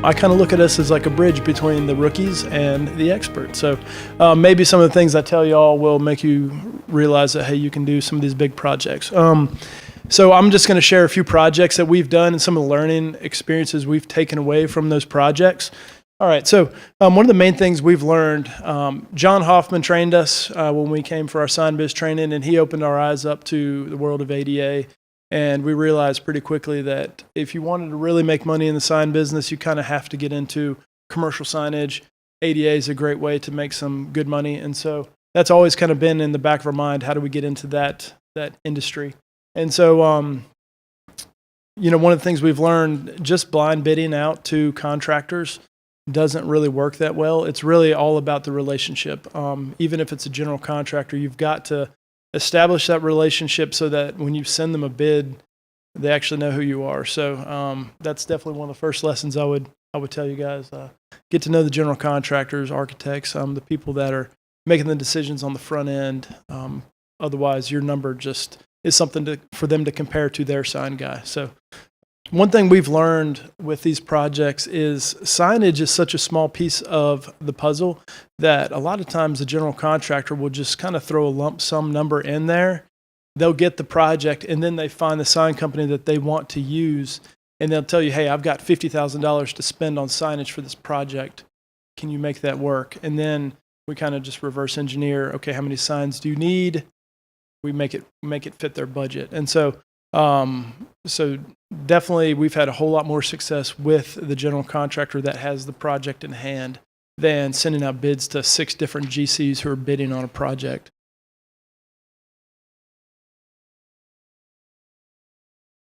I kind of look at us as like a bridge between the rookies and the experts. So maybe some of the things I tell y'all will make you realize that, hey, you can do some of these big projects. So I'm just going to share a few projects that we've done and some of the learning experiences we've taken away from those projects. All right, so one of the main things we've learned, John Hoffman trained us when we came for our sign biz training, and he opened our eyes up to the world of ADA. And we realized pretty quickly that if you wanted to really make money in the sign business, you kind of have to get into commercial signage. ADA is a great way to make some good money. And so that's always kind of been in the back of our mind. How do we get into that industry? And so, one of the things we've learned, just blind bidding out to contractors doesn't really work that well. It's really all about the relationship. Even if it's a general contractor, you've got to establish that relationship so that when you send them a bid, they actually know who you are. So that's definitely one of the first lessons I would tell you guys. Get to know the general contractors, architects, the people that are making the decisions on the front end. Otherwise, your number just is something for them to compare to their sign guy. So one thing we've learned with these projects is signage is such a small piece of the puzzle that a lot of times the general contractor will just kind of throw a lump sum number in there. They'll get the project, and then they find the sign company that they want to use, and they'll tell you, hey, I've got $50,000 to spend on signage for this project. Can you make that work? And then we kind of just reverse engineer, okay, how many signs do you need? We make it fit their budget. And so definitely we've had a whole lot more success with the general contractor that has the project in hand than sending out bids to 6 different GCs who are bidding on a project.